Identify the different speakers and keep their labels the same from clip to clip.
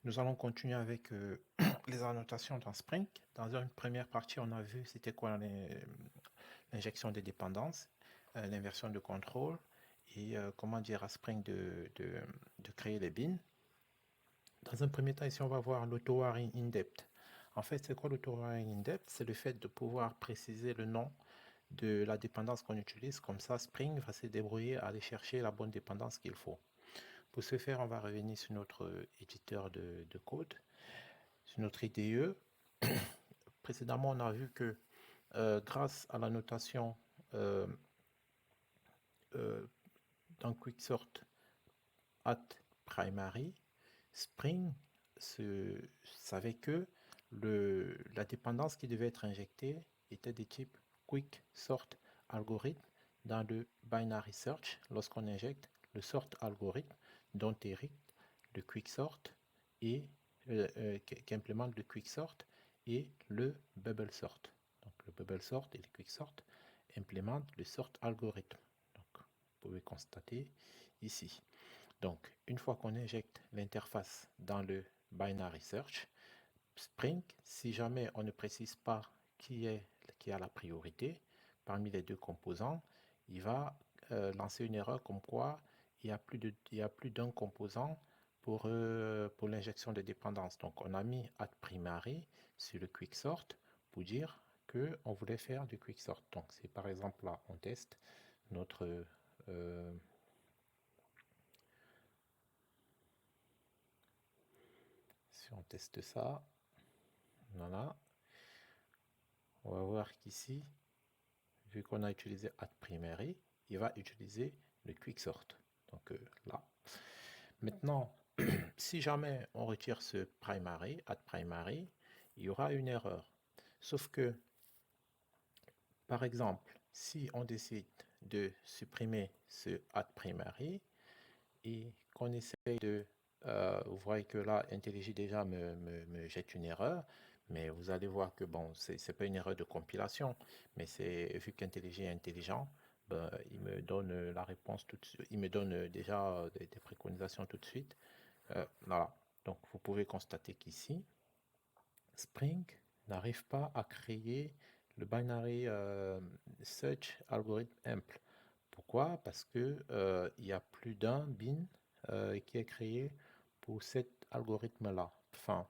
Speaker 1: Nous allons continuer avec les annotations dans Spring. Dans une première partie, on a vu c'était quoi l'injection des dépendances, l'inversion de contrôle et comment dire à Spring de créer les bins. Dans un premier temps, ici, on va voir l'auto-wiring in-depth. En fait, c'est quoi l'auto-wiring in-depth? C'est le fait de pouvoir préciser le nom de la dépendance qu'on utilise. Comme ça, Spring va se débrouiller à aller chercher la bonne dépendance qu'il faut. Pour ce faire, on va revenir sur notre éditeur de code, sur notre IDE. Précédemment, on a vu que grâce à la notation euh, euh, dans Quicksort at primary, Spring savait que la dépendance qui devait être injectée était de type Quicksort algorithme dans le binary search lorsqu'on injecte le sort algorithme dont hérite le quicksort et qui implémente le quicksort et le bubble sort. Donc le bubble sort et le quicksort implémentent le sort algorithme. Donc vous pouvez constater ici. Donc une fois qu'on injecte l'interface dans le binary search, Spring, si jamais on ne précise pas qui a la priorité parmi les deux composants, il va lancer une erreur comme quoi il y a plus d'un composant pour l'injection de dépendance. Donc on a mis add primary sur le quicksort pour dire qu'on voulait faire du quicksort. Donc c'est par exemple là, on teste notre si on teste ça, voilà, on va voir qu'ici, vu qu'on a utilisé add primary, il va utiliser le quicksort. Donc là. Maintenant, si jamais on retire ce primary, add primary, il y aura une erreur. Sauf que, par exemple, si on décide de supprimer ce add primary et qu'on essaye de... vous voyez que là, IntelliJ déjà me jette une erreur, mais vous allez voir que bon, c'est pas une erreur de compilation, mais c'est vu qu'IntelliJ est intelligent, ben, il me donne la réponse tout de suite, il me donne déjà des préconisations tout de suite. Voilà, donc vous pouvez constater qu'ici, Spring n'arrive pas à créer le binary search algorithme ample. Pourquoi? Parce que il y a plus d'un bin qui est créé pour cet algorithme-là. Enfin,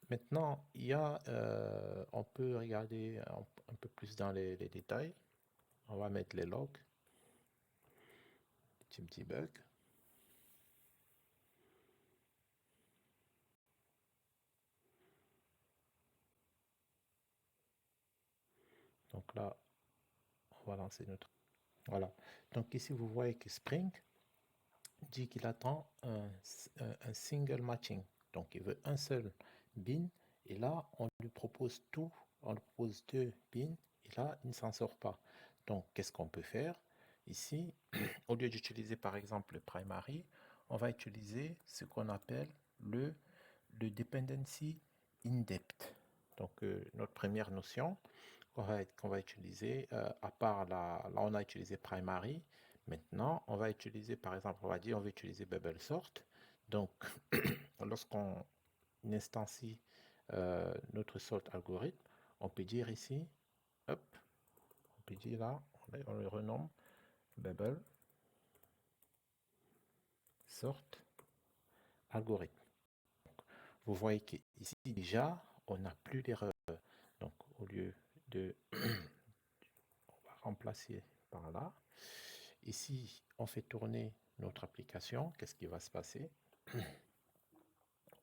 Speaker 1: maintenant, on peut regarder un peu plus dans les détails. On va mettre les logs, type debug. Donc là, on va lancer notre... Voilà. Donc ici, vous voyez que Spring dit qu'il attend un single matching. Donc il veut un seul bin. Et là, on lui propose tout. On lui propose deux bins. Et là, il ne s'en sort pas. Donc qu'est-ce qu'on peut faire? Ici, au lieu d'utiliser par exemple le primary, on va utiliser ce qu'on appelle le dependency in-depth. Donc notre première notion qu'on va utiliser, à part là on a utilisé primary. Maintenant, on va utiliser, par exemple, on va dire, on va utiliser bubble sort. Donc, lorsqu'on instancie notre sort algorithme, on peut dire ici, hop, on peut dire là, on le renomme bubble sort algorithme. Vous voyez qu'ici, déjà, on n'a plus d'erreur. Donc, au lieu de, on va remplacer par là. Ici, on fait tourner notre application. Qu'est-ce qui va se passer?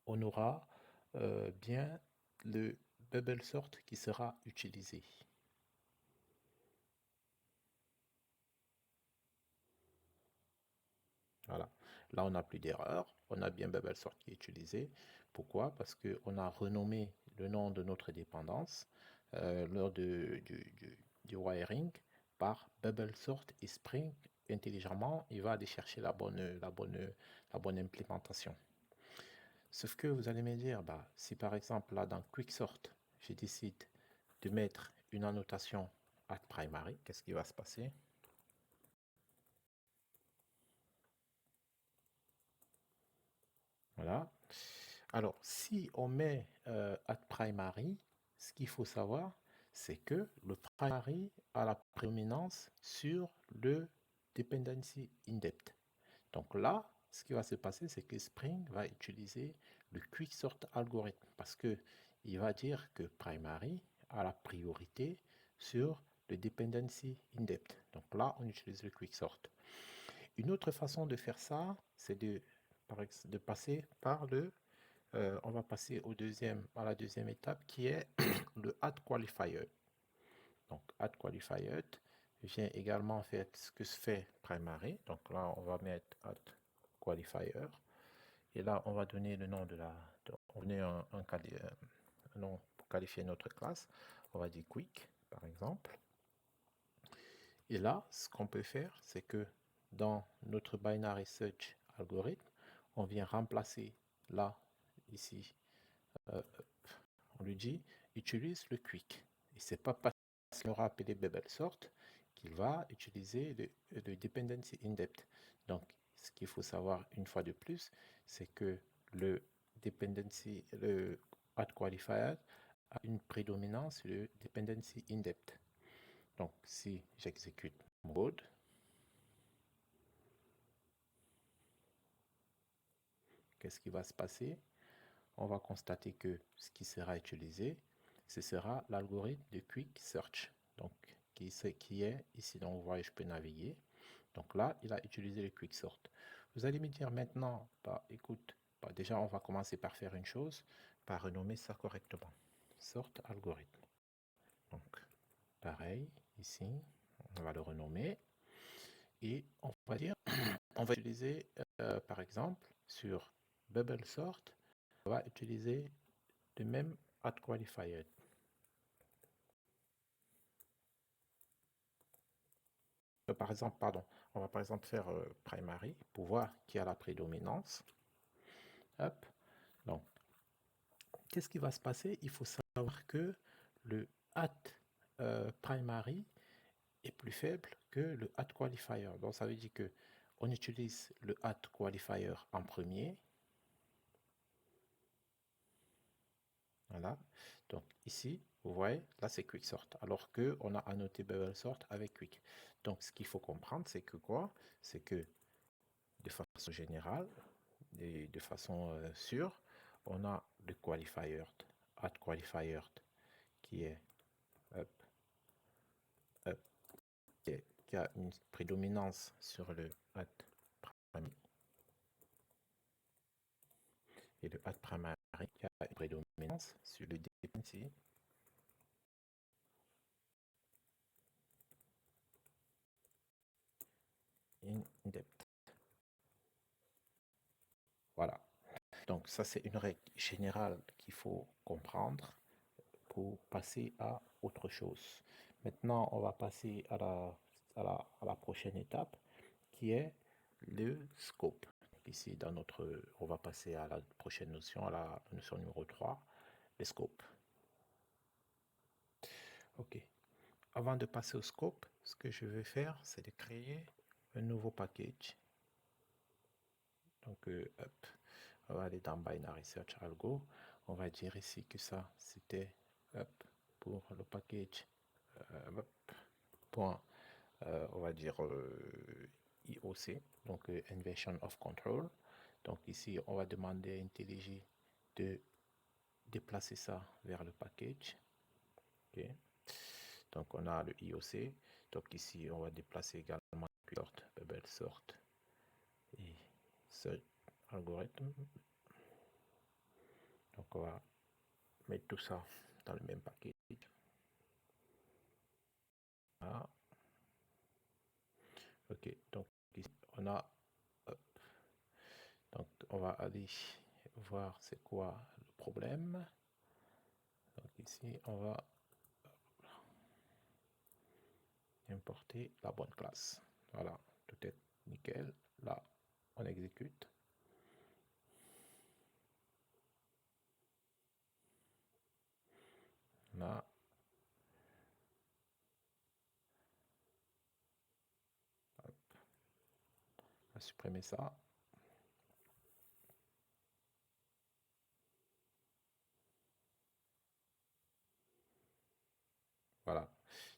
Speaker 1: On aura bien le bubble sort qui sera utilisé. Voilà. Là, on n'a plus d'erreur. On a bien bubble sort qui est utilisé. Pourquoi? Parce qu'on a renommé le nom de notre dépendance lors du wiring par bubble sort et Spring intelligemment, il va aller chercher la bonne implémentation. Sauf que vous allez me dire, bah, si par exemple là dans Quicksort, je décide de mettre une annotation at primary, qu'est-ce qui va se passer? Voilà. Alors, si on met at primary, ce qu'il faut savoir, c'est que le primary a la prédominance sur le dependency indexed. Donc là, ce qui va se passer, c'est que Spring va utiliser le quicksort algorithme parce que il va dire que primary a la priorité sur le dependency indexed. Donc là, on utilise le quicksort. Une autre façon de faire ça, c'est de passer par on va passer à la deuxième étape qui est le add qualifier. Donc, add qualifier vient également faire ce que se fait primary. Donc là, on va mettre add qualifier. Et là, on va donner le nom on va donner un nom pour qualifier notre classe. On va dire quick, par exemple. Et là, ce qu'on peut faire, c'est que dans notre binary search algorithme, on vient remplacer là, ici, euh, on lui dit utilise le quick. Et c'est pas parce qu'on aura appelé bubble sort qu'il va utiliser le dependency indexed. Donc, ce qu'il faut savoir une fois de plus, c'est que le le add qualifier a une prédominance sur le dependency indexed. Donc, si j'exécute mon code, qu'est-ce qui va se passer? On va constater que ce qui sera utilisé, ce sera l'algorithme de Quick Search, donc qui est ici. Donc vous voyez, je peux naviguer. Donc là, il a utilisé le Quick Sort. Vous allez me dire maintenant, bah, écoute, bah, déjà on va commencer par faire une chose, par renommer ça correctement. Sort algorithme. Donc pareil, ici, on va le renommer et on va dire, on va utiliser par exemple sur bubble sort, on va utiliser le même add qualifier. Par exemple, pardon, on va par exemple faire primary pour voir qui a la prédominance. Hop. Donc, qu'est-ce qui va se passer? Il faut savoir que le at primary est plus faible que le at qualifier. Donc, ça veut dire que on utilise le at qualifier en premier. Voilà. Donc ici, vous voyez, là c'est quicksort, alors que on a annoté bubble sort avec quick. Donc ce qu'il faut comprendre, c'est que quoi? C'est que de façon générale, de façon sûre, on a le qualifier, add qualifier, qui est, hop, hop, qui a une prédominance sur le add primary, et le add primary qui a une prédominance sur le dependency indexed. Voilà. Donc ça, c'est une règle générale qu'il faut comprendre pour passer à autre chose. Maintenant, on va passer à la prochaine étape qui est le scope. Ici, on va passer à la prochaine notion, à la notion numéro 3, le scope. OK. Avant de passer au scope, ce que je vais faire, c'est de créer un nouveau package. Donc, hop, on va aller dans Binary Search Algo. On va dire ici que ça, c'était pour le package point, on va dire IOC, donc Inversion of Control. Donc ici, on va demander à IntelliJ de déplacer ça vers le package. Okay. Donc on a le IOC. Donc ici, on va déplacer également sort, bubble sort et search algorithme. Donc on va mettre tout ça dans le même package. Ah. Ok, donc ici on a, donc on va aller voir c'est quoi le problème. Donc ici on va importer la bonne classe. Voilà, tout est nickel. Là, on exécute. Là, hop, on va supprimer ça.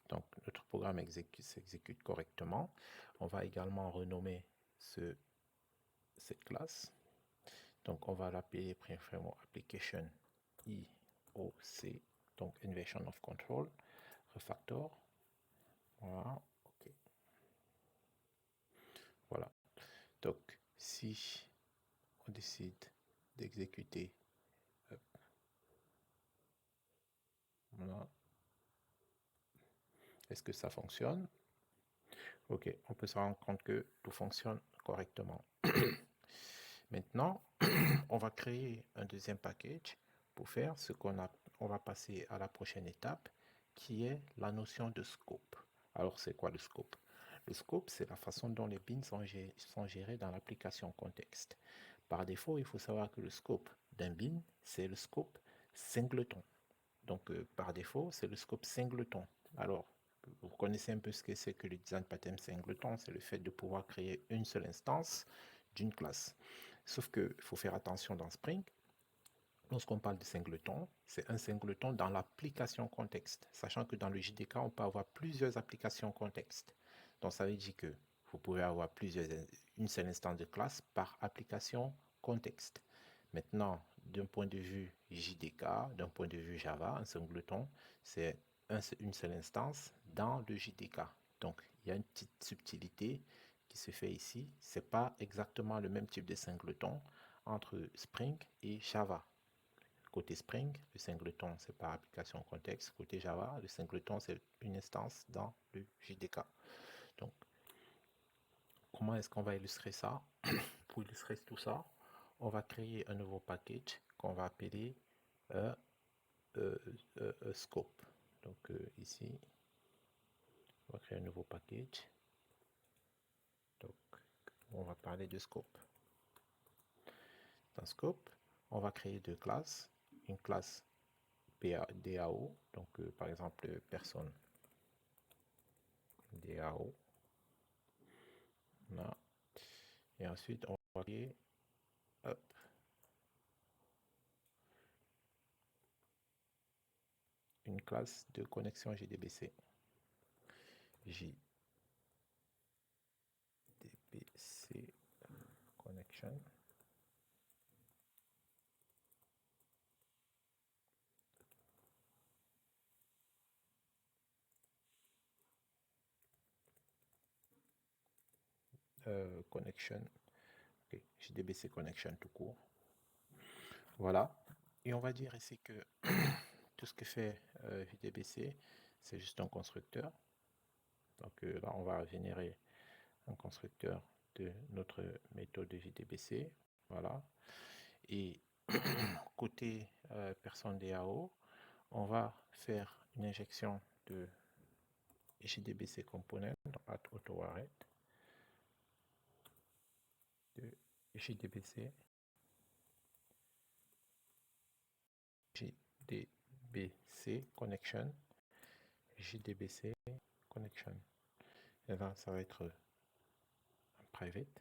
Speaker 1: Donc, notre programme s'exécute correctement. On va également renommer cette classe. Donc, on va l'appeler Print Framework Application IOC, donc Inversion of Control, Refactor. Voilà, ok. Voilà. Donc, si on décide d'exécuter, voilà, est-ce que ça fonctionne? Ok, on peut se rendre compte que tout fonctionne correctement. Maintenant, on va créer un deuxième package pour faire ce qu'on a. On va passer à la prochaine étape qui est la notion de scope. Alors, c'est quoi le scope? Le scope, c'est la façon dont les bins sont gérés dans l'application contexte. Par défaut, il faut savoir que le scope d'un bin, c'est le scope singleton. Donc, par défaut, c'est le scope singleton. Alors, vous connaissez un peu ce que c'est que le design pattern singleton, c'est le fait de pouvoir créer une seule instance d'une classe. Sauf qu'il faut faire attention dans Spring. Lorsqu'on parle de singleton, c'est un singleton dans l'application contexte, sachant que dans le JDK, on peut avoir plusieurs applications contexte. Donc, ça veut dire que vous pouvez avoir une seule instance de classe par application contexte. Maintenant, d'un point de vue JDK, d'un point de vue Java, un singleton, c'est une seule instance dans le JDK. Donc, il y a une petite subtilité qui se fait ici. Ce n'est pas exactement le même type de singleton entre Spring et Java. Côté Spring, le singleton, c'est par application contexte. Côté Java, le singleton, c'est une instance dans le JDK. Donc, comment est-ce qu'on va illustrer ça? Pour illustrer tout ça, on va créer un nouveau package qu'on va appeler scope. Donc ici, on va créer un nouveau package. Donc, on va parler de scope. Dans scope, on va créer deux classes. Une classe DAO, donc par exemple personne DAO. Là. Et ensuite, on va créer une classe de connexion JDBC. JDBC connection. Connection. Okay. JDBC connection tout court. Voilà. Et on va dire ici que tout ce que fait JDBC, c'est juste un constructeur. Donc là, on va générer un constructeur de notre méthode de JDBC. Voilà. Et côté personne DAO, on va faire une injection de JDBC component at AutoArret de JDBC connection JDBC connection. Et là, ça va être un private.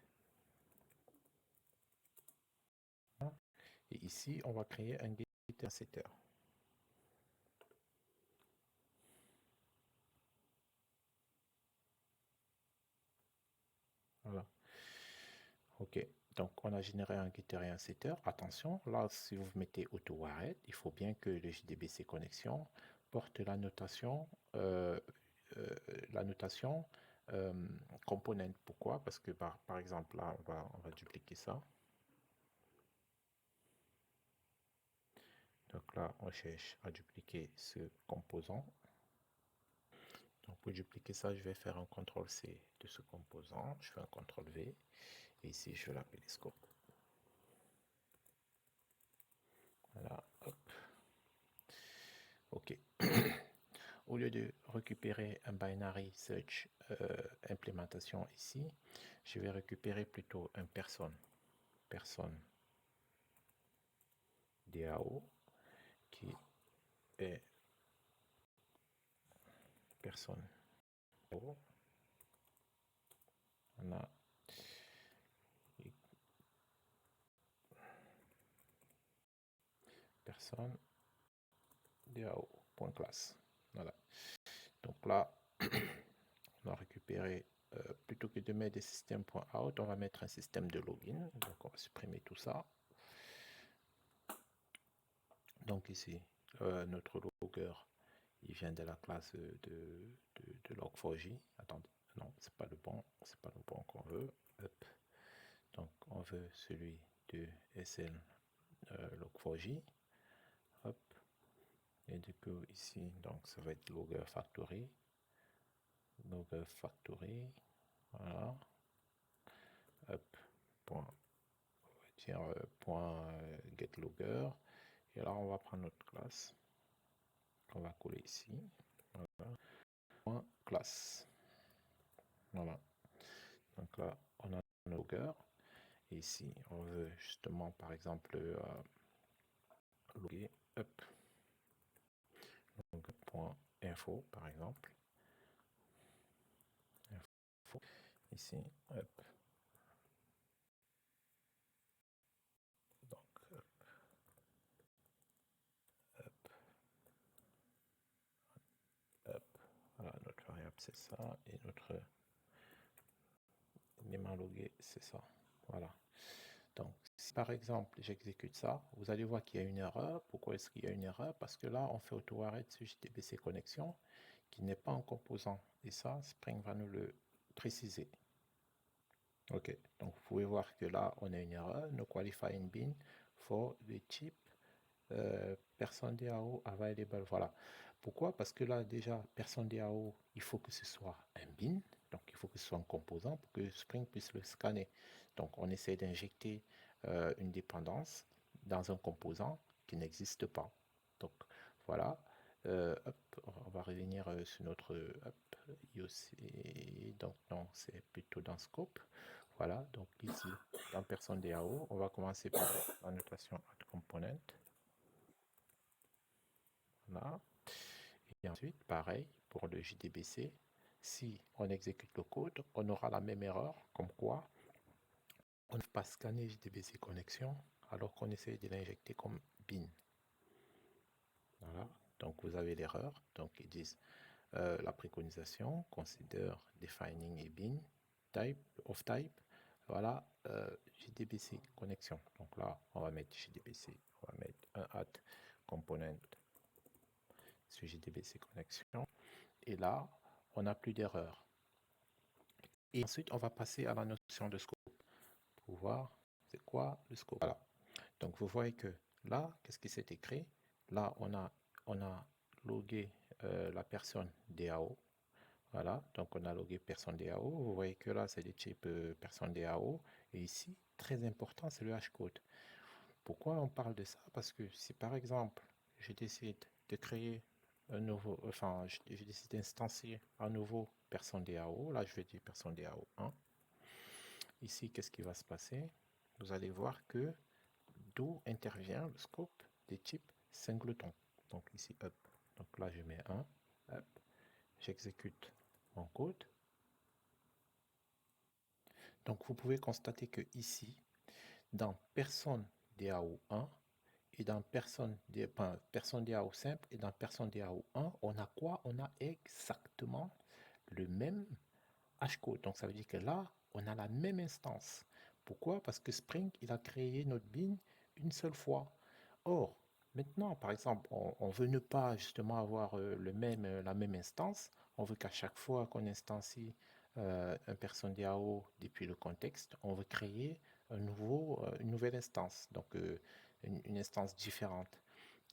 Speaker 1: Et ici, on va créer un getter setter. Voilà. OK. Donc, on a généré un getter et un setter. Attention, là, si vous mettez AutoArret, il faut bien que le JDBC connexion porte la notation component. Pourquoi? Parce que, par exemple, là, on va dupliquer ça. Donc là, on cherche à dupliquer ce composant. Donc pour dupliquer ça, je vais faire un CTRL-C de ce composant. Je fais un CTRL-V. Et ici, je vais l'appeler scope. Voilà, hop. OK. Au lieu de récupérer un binary search implémentation ici, je vais récupérer plutôt un personne DAO qui est personne DAO. On a personne DAO.class. Voilà. Donc là, on a récupéré, plutôt que de mettre des systèmes.out, on va mettre un système de login. Donc on va supprimer tout ça. Donc ici, notre logger, il vient de la classe de log4j. Attendez, non, c'est pas le bon qu'on veut. Hop. Donc on veut celui de SL log4j. Hop. Et du coup ici, donc ça va être logger factory. Logger factory. Voilà. Hop. Point, on va dire point getLogger. Et là on va prendre notre classe. On va coller ici. Voilà. Point classe. Voilà. Donc là, on a un logger. Et ici, on veut justement, par exemple, loguer. Hop. Donc, point info, par exemple. Info. Ici, hop. Donc, hop, hop, hop. Voilà, notre variable, c'est ça. Et notre élément logué, c'est ça. Voilà. Donc, si par exemple, j'exécute ça, vous allez voir qu'il y a une erreur. Pourquoi est-ce qu'il y a une erreur? Parce que là, on fait autoarrêt sur JDBC connexion qui n'est pas en composant. Et ça, Spring va nous le préciser. Ok, donc vous pouvez voir que là, on a une erreur. No qualifying bin for the chip person DAO available. Voilà. Pourquoi? Parce que là, déjà, person DAO, il faut que ce soit un bin. Donc, il faut que ce soit un composant pour que Spring puisse le scanner. Donc, on essaie d'injecter une dépendance dans un composant qui n'existe pas. Donc, voilà. Hop, on va revenir sur notre IOC. Donc, non, c'est plutôt dans Scope. Voilà, donc ici, dans personne DAO, on va commencer par la notation add component. Voilà. Et ensuite, pareil, pour le JDBC, si on exécute le code, on aura la même erreur, comme quoi on ne peut pas scanner JDBC connexion alors qu'on essaie de l'injecter comme bin. Voilà, donc vous avez l'erreur. Donc ils disent la préconisation, consider defining a bin, type of type. Voilà, JDBC connexion. Donc là, on va mettre JDBC, on va mettre un add component sur JDBC connexion. Et là, on n'a plus d'erreur. Et ensuite, on va passer à la notion de scope pour voir c'est quoi le scope. Voilà. Donc, vous voyez que là, qu'est-ce qui s'est écrit? Là, on a logué la personne DAO. Voilà, donc on a logué personne DAO. Vous voyez que là, c'est des types personne DAO. Et ici, très important, c'est le hashcode. Pourquoi on parle de ça? Parce que si par exemple, je décide de créer un nouveau, enfin, je décide d'instancier un nouveau personne DAO, là je vais dire personne DAO 1. Ici, qu'est-ce qui va se passer? Vous allez voir que d'où intervient le scope des types singleton. Donc ici, hop. Donc là, je mets 1, hop. J'exécute mon code. Donc vous pouvez constater que ici, dans personne DAO 1, et dans personne DAO simple et dans personne DAO 1, on a quoi? On a exactement le même hashcode. Donc ça veut dire que là, on a la même instance. Pourquoi? Parce que Spring, il a créé notre bin une seule fois. Or, maintenant, par exemple, on veut ne pas justement avoir la même instance. On veut qu'à chaque fois qu'on instancie un personne DAO depuis le contexte, on veut créer une nouvelle instance. Donc, une instance différente.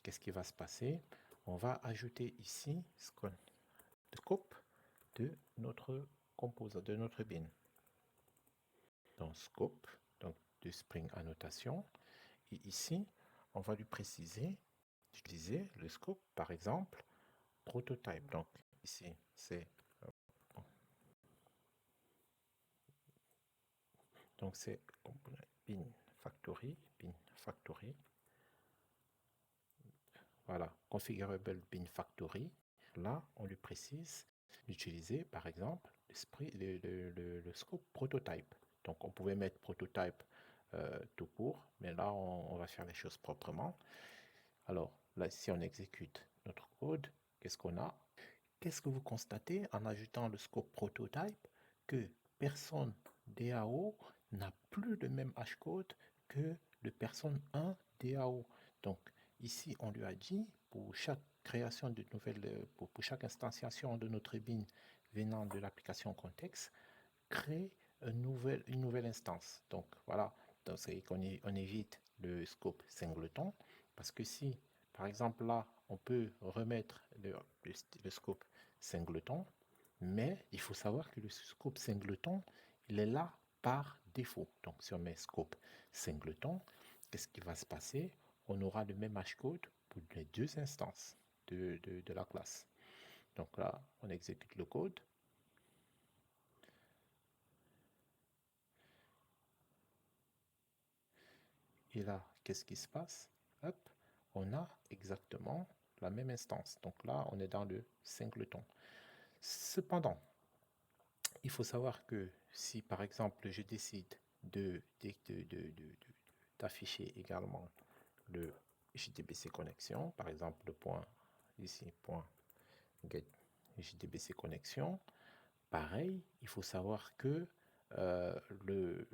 Speaker 1: Qu'est-ce qui va se passer? On va ajouter ici le scope de notre composant, de notre bin. Donc scope, donc de Spring Annotation. Et ici, on va lui préciser d'utiliser le scope, par exemple, prototype. Donc ici, c'est donc c'est bin factory, Voilà, configurable bin factory. Là, on lui précise d'utiliser, par exemple, le scope prototype. Donc, on pouvait mettre prototype tout court, mais là, on va faire les choses proprement. Alors, là, si on exécute notre code, qu'est-ce qu'on a? qu'est-ce que vous constatez en ajoutant le scope prototype? Que personne DAO n'a plus le même hashcode que le personne 1 DAO. Donc ici, on lui a dit, pour chaque création de nouvelles, pour chaque instantiation de notre bin venant de l'application contexte, crée une nouvelle instance. Donc voilà, donc c'est qu'on on évite le scope singleton, parce que si, par exemple là, on peut remettre le scope singleton, mais il faut savoir que le scope singleton, il est là par défaut. Donc si on met scope singleton, qu'est-ce qui va se passer? On aura le même hashcode pour les deux instances de la classe. Donc là, on exécute le code. Et là, qu'est-ce qui se passe? Hop, on a exactement la même instance. Donc là, on est dans le singleton. Cependant, il faut savoir que si par exemple je décide d'afficher également le JDBC connexion, par exemple le point ici, point get JDBC connexion, pareil, il faut savoir que euh, le,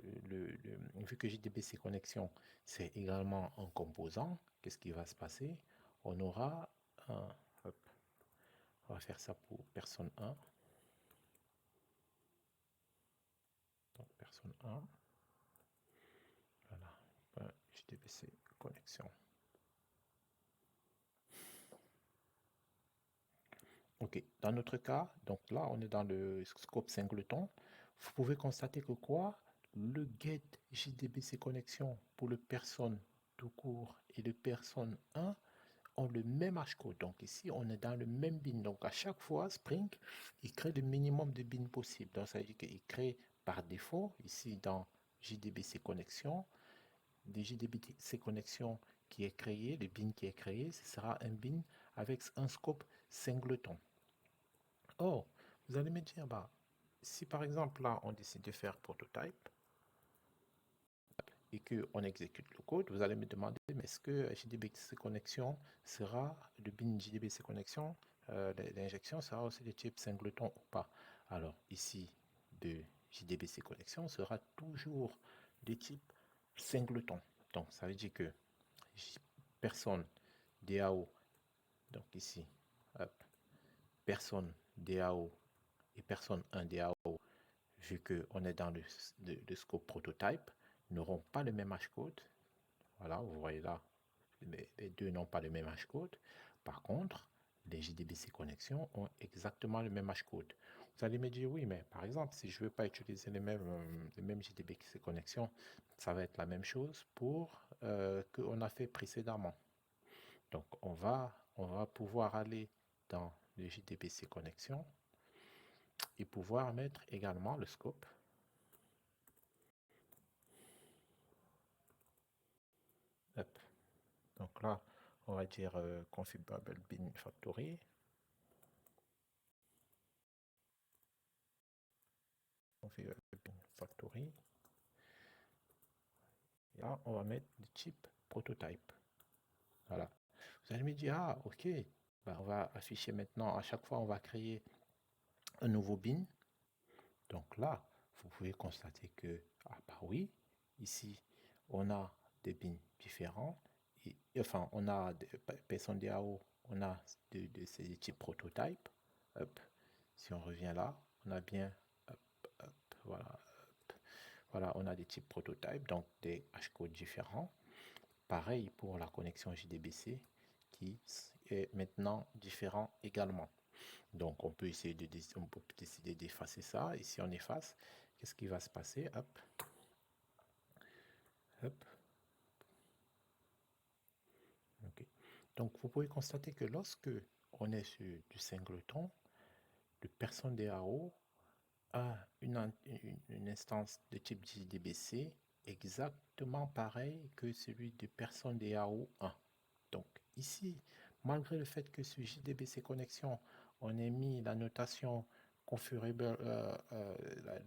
Speaker 1: vu que JDBC connexion, c'est également un composant, qu'est-ce qui va se passer? On aura un, hop, on va faire ça pour personne 1. Donc personne 1, voilà, JDBC connexion. Ok, dans notre cas, donc là, on est dans le scope singleton. Vous pouvez constater que quoi? Le get JDBC connexion pour le personne tout court et le personne 1 ont le même hashcode. Donc ici, on est dans le même bin. Donc à chaque fois, Spring, il crée le minimum de bins possible. Donc ça veut dire qu'il crée par défaut, ici dans JDBC connexion, des JDBC connexion qui est créé, le bin qui est créé, ce sera un bin avec un scope singleton. Oh, vous allez me dire, bah, si par exemple là, on décide de faire prototype et qu'on exécute le code, vous allez me demander, mais est-ce que JDBC connexion sera, le bin JDBC connexion, l'injection sera aussi de type singleton ou pas? Alors ici, de JDBC connexion sera toujours de type singleton. Donc ça veut dire que personne DAO, donc ici, hop, personne DAO et personne 1 DAO, vu qu'on est dans le scope prototype, n'auront pas le même hashcode. Voilà, vous voyez là, les deux n'ont pas le même hashcode. Par contre, les JDBC connexions ont exactement le même hashcode. Vous allez me dire, oui, mais par exemple, si je ne veux pas utiliser les mêmes JDBC connexions, ça va être la même chose pour qu'on a fait précédemment. Donc, on va pouvoir aller dans le JDBC connexion et pouvoir mettre également le scope. Hop. Donc là, on va dire configurable bin factory. Configurable bin factory. Et là, on va mettre le type prototype. Voilà. Vous allez me dire, ah, ok, ben, on va afficher maintenant, à chaque fois, on va créer un nouveau bin. Donc là, vous pouvez constater que, ah bah oui, ici, on a des bins différents. Et, enfin, on a des personnes DAO, on a ces types prototypes. Hop. Si on revient là, on a bien, hop, hop, voilà, hop. Voilà, on a des types prototypes, donc des hashcodes différents. Pareil pour la connexion JDBC qui est maintenant différent également. Donc on peut essayer on peut décider d'effacer ça. Et si on efface, qu'est-ce qui va se passer? Hop. Hop. Okay. Donc vous pouvez constater que lorsque on est sur du singleton, le person DAO a une instance de type JDBC exactement pareil que celui de person DAO 1. Donc ici, malgré le fait que sur JDBC connexion, on ait mis la notation configurable,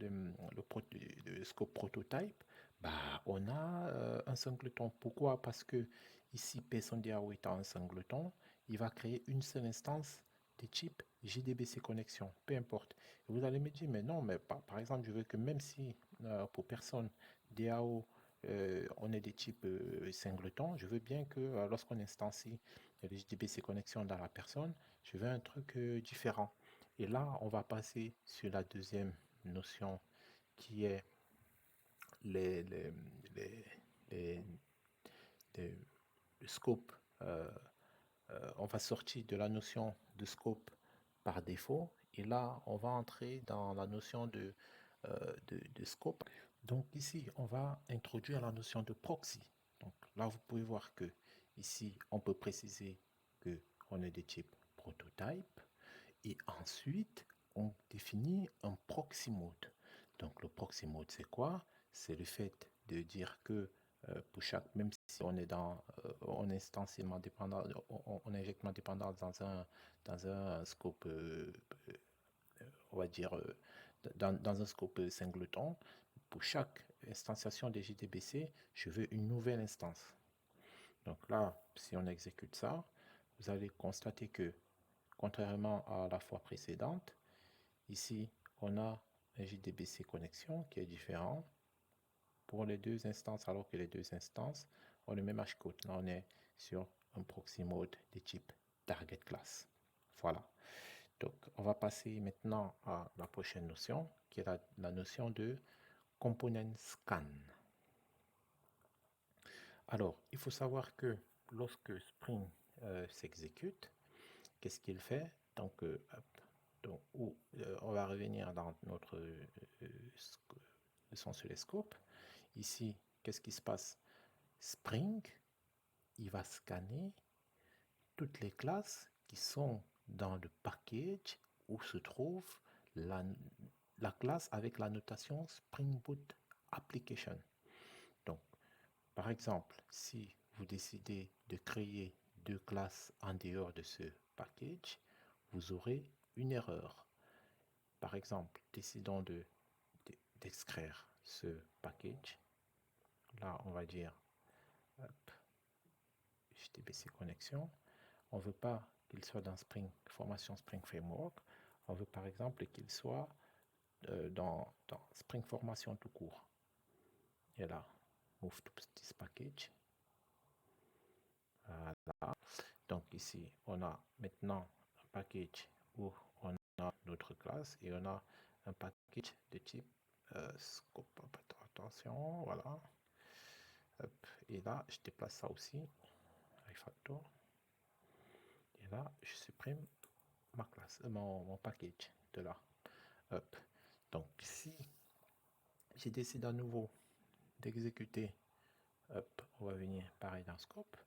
Speaker 1: le scope prototype, bah, on a un singleton. Pourquoi? Parce que ici, PSONDAO étant un singleton, il va créer une seule instance des types JDBC connexion, peu importe. Et vous allez me dire, mais non, mais par exemple, je veux que même si pour personne DAO, on ait des types singletons, je veux bien que lorsqu'on instancie les JDBC connexion dans la personne, je veux un truc différent. Et là, on va passer sur la deuxième notion qui est les, les, les, les- les- le scope. On va sortir de la notion de scope par défaut et là, on va entrer dans la notion de scope. Donc ici, on va introduire la notion de proxy. Donc là, vous pouvez voir que ici, on peut préciser que on est de type prototype et ensuite, on définit un proxy mode. Donc le proxy mode, c'est quoi? C'est le fait de dire que pour chaque, même si on est on est instantanément dépendant, on est injectement dépendant dans un scope, on va dire, dans un scope singleton, pour chaque instantiation des JDBC, je veux une nouvelle instance. Donc là, si on exécute ça, vous allez constater que, contrairement à la fois précédente, ici, on a un JDBC connexion qui est différent pour les deux instances, alors que les deux instances ont le même hashcode. Là, on est sur un proxy mode de type target class. Voilà. Donc, on va passer maintenant à la prochaine notion, qui est la notion de component scan. Alors, il faut savoir que lorsque Spring s'exécute, qu'est-ce qu'il fait? Donc, on va revenir dans notre leçon sur les scopes. Ici, qu'est-ce qui se passe? Spring, il va scanner toutes les classes qui sont dans le package où se trouve la, la classe avec la notation Spring Boot Application. Donc, par exemple, si vous décidez de créer deux classes en dehors de ce package, vous aurez une erreur. Par exemple, décidons d'extraire ce package. Là, on va dire hop, JDBC connexion. On ne veut pas qu'il soit dans Spring, formation Spring Framework. On veut par exemple qu'il soit dans Spring Formation tout court. Et là, move to this package. Voilà. Donc ici, on a maintenant un package où on a notre classe et on a un package de type scope. Attention, voilà. Hop. Et là, je déplace ça aussi. Refactor. Et là, je supprime ma classe, mon package de là. Hop. Donc si j'ai décidé à nouveau d'exécuter, hop, on va venir pareil dans scope.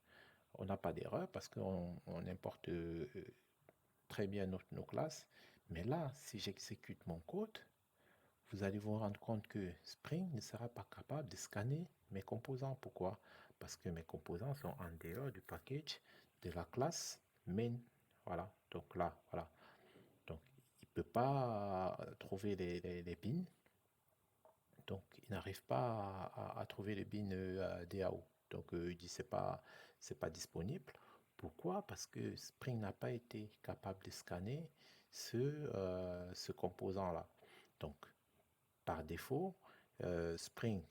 Speaker 1: On n'a pas d'erreur parce qu'on importe très bien nos classes. Mais là, si j'exécute mon code, vous allez vous rendre compte que Spring ne sera pas capable de scanner mes composants. Pourquoi? Parce que mes composants sont en dehors du package de la classe main. Voilà. Donc là, voilà. Donc, il ne peut pas trouver les bins. Donc, il n'arrive pas à trouver les bins DAO. Donc, il dit c'est pas disponible. Pourquoi? Parce que Spring n'a pas été capable de scanner ce composant-là. Donc, par défaut, Spring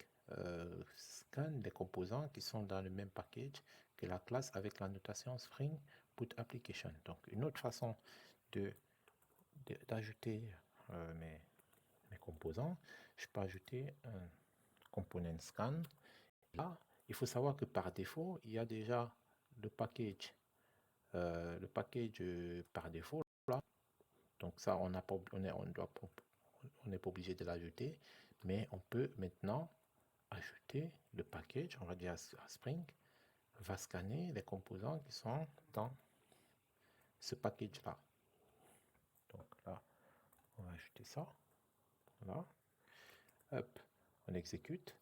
Speaker 1: scanne les composants qui sont dans le même package que la classe avec la notation Spring Boot Application. Donc, une autre façon d'ajouter mes composants, je peux ajouter un component scan. Là, il faut savoir que par défaut, il y a déjà le package par défaut là. Donc ça, on n'est pas obligé de l'ajouter, mais on peut maintenant ajouter le package. On va dire à Spring va scanner les composants qui sont dans ce package là. Donc là, on va ajouter ça. Voilà. Hop, on exécute.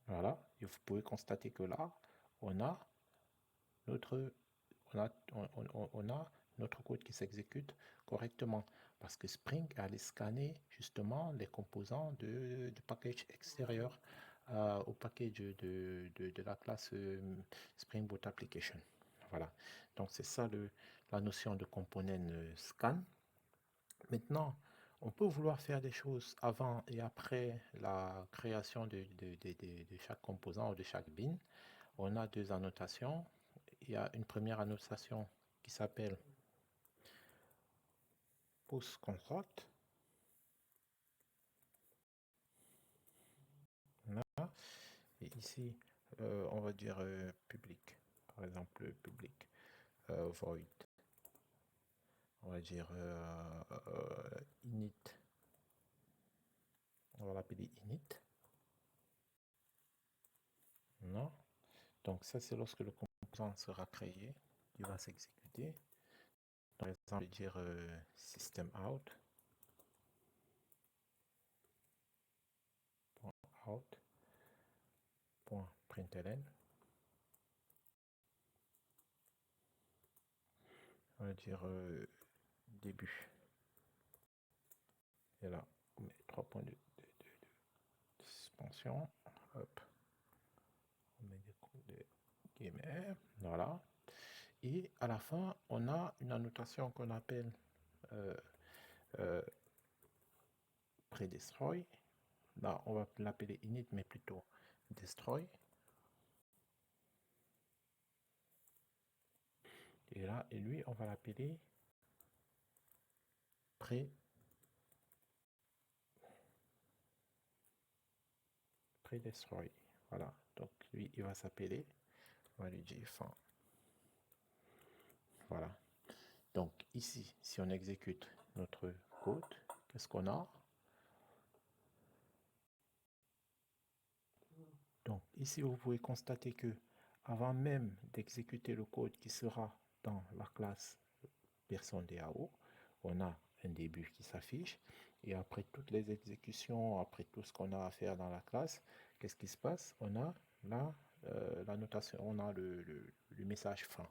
Speaker 1: Voilà, et vous pouvez constater que là, on a notre, on a notre code qui s'exécute correctement parce que Spring allait scanner justement les composants du package extérieur au package de la classe Spring Boot Application. Voilà, donc c'est ça la notion de component scan. Maintenant, on peut vouloir faire des choses avant et après la création de chaque composant ou de chaque bin. On a deux annotations. Il y a une première annotation qui s'appelle post-construct. Et ici, on va dire public. Par exemple, public void. On va dire init. On va l'appeler init. Non. Donc ça, c'est lorsque le composant sera créé, il va s'exécuter. Par exemple, dire system out. Out.println. On va dire début. Et là, on met 3 points de suspension. Hop. On met des coups de guillemets. Voilà. Et à la fin, on a une annotation qu'on appelle pre-destroy. Là, on va l'appeler init, mais plutôt destroy. Et là, et lui, on va l'appeler pre-destroy. Voilà. Donc, lui, il va s'appeler, on va lui dire fin. Voilà. Donc, ici, si on exécute notre code, qu'est-ce qu'on a? Donc, ici, vous pouvez constater que avant même d'exécuter le code qui sera dans la classe personne DAO, on a un début qui s'affiche. Et après toutes les exécutions, après tout ce qu'on a à faire dans la classe, qu'est-ce qui se passe? On a là la notation, on a le message fin.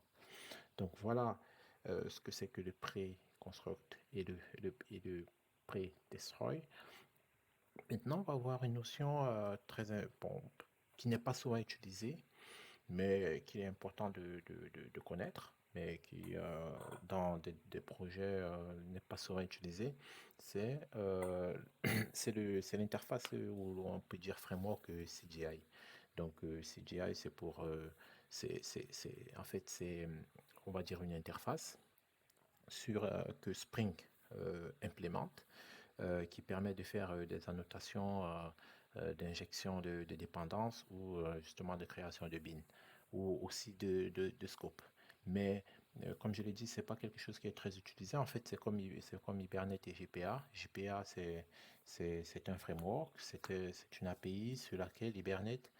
Speaker 1: Donc voilà ce que c'est que le pre-construct et le pre-destroy. Maintenant, on va voir une notion qui n'est pas souvent utilisée, mais qu'il est important de connaître, mais qui, dans des projets, n'est pas souvent utilisé. C'est l'interface, où on peut dire framework CGI. Donc, CGI, c'est pour... en fait, c'est, on va dire, une interface que Spring implémente, qui permet de faire des annotations d'injection de dépendances ou justement de création de bin ou aussi de scope. Mais comme je l'ai dit, c'est pas quelque chose qui est très utilisé. En fait, c'est comme Hibernate et JPA. JPA, c'est un framework, c'est une API sur laquelle Hibernate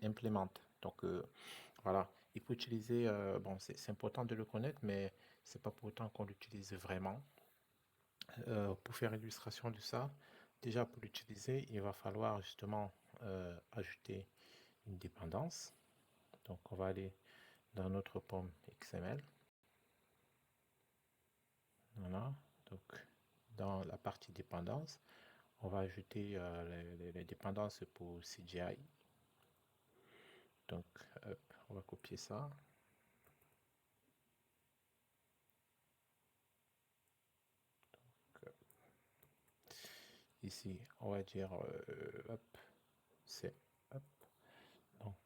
Speaker 1: implémente. Donc voilà, il faut utiliser, bon, c'est important de le connaître, mais c'est pas pour autant qu'on l'utilise vraiment. Pour faire illustration de ça, déjà pour l'utiliser, il va falloir justement ajouter une dépendance. Donc on va aller dans notre pomme XML. Voilà. Donc dans la partie dépendance, on va ajouter les dépendances pour CGI. Donc on va copier ça. Ici, on va dire c'est donc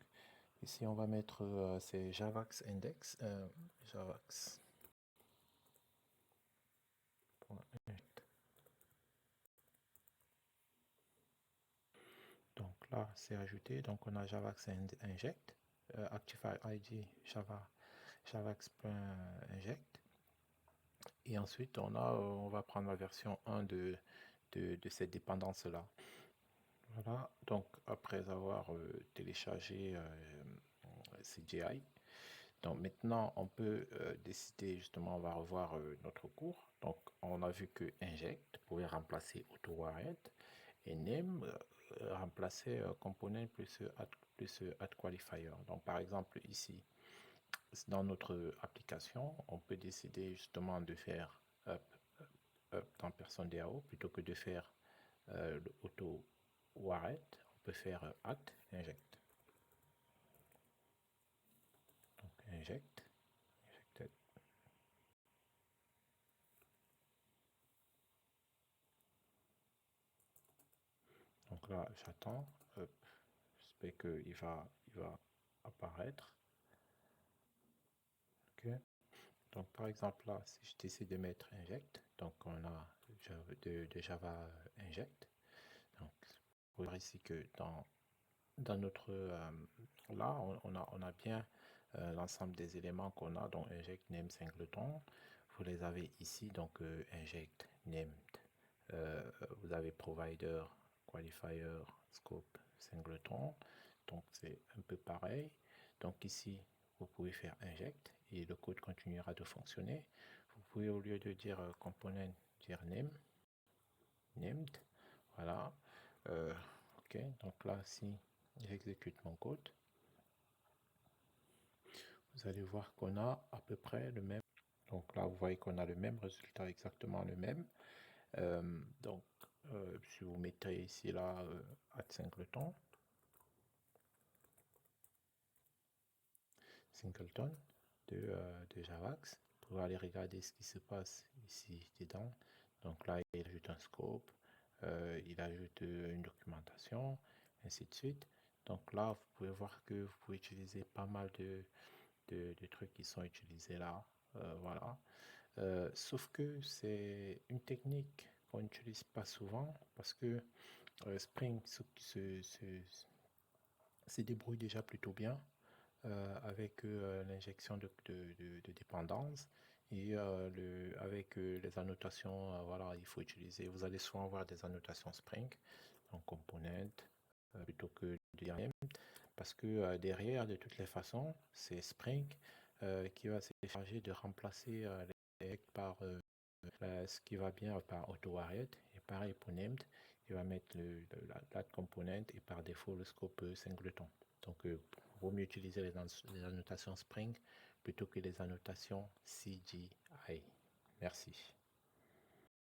Speaker 1: ici on va mettre c'est Javax index Javax. Donc là, c'est ajouté. Donc on a Javax inject, Actify ID Javax.inject. Et ensuite, on va prendre la version 1 de cette dépendance-là. Voilà. Donc après avoir téléchargé CGI, donc maintenant on peut décider, justement, on va revoir notre cours. Donc on a vu que inject pouvait remplacer AutoWarhead et name remplacer component plus add qualifier. Donc par exemple ici, dans notre application, on peut décider justement de faire up dans personne DAO plutôt que de faire le AutoWarhead. On peut faire act inject. Donc inject, injected. là, j'attends. J'espère qu'il va apparaître. Ok. Donc, par exemple, là, si je décide de mettre inject, donc on a de Java inject. Donc, vous voyez ici que dans notre là, on a bien l'ensemble des éléments qu'on a, donc inject name singleton. Vous les avez ici, donc inject named. Vous avez provider, qualifier, scope, singleton. Donc c'est un peu pareil. Donc ici, vous pouvez faire inject et le code continuera de fonctionner. Vous pouvez, au lieu de dire component, dire name, named. Voilà. Ok, donc là, si j'exécute mon code, vous allez voir qu'on a à peu près le même. Donc là, vous voyez qu'on a le même résultat, exactement le même. Donc, si vous mettez ici là, singleton de Javax, vous pouvez aller regarder ce qui se passe ici dedans. Donc là, il ajoute un scope, il ajoute une documentation, ainsi de suite. Donc là, vous pouvez voir que vous pouvez utiliser pas mal de trucs qui sont utilisés là. Voilà. Sauf que c'est une technique qu'on n'utilise pas souvent parce que Spring se débrouille déjà plutôt bien avec l'injection de dépendances et avec les annotations. Voilà, il faut utiliser. Vous allez souvent avoir des annotations Spring, donc component, plutôt que de dire parce que derrière, de toutes les façons, c'est Spring qui va se charger de remplacer les par ce qui va bien par AutoWarrior. Et pareil pour named, il va mettre la component et par défaut le scope singleton. Donc, il vaut mieux utiliser les annotations Spring plutôt que les annotations CGI. Merci.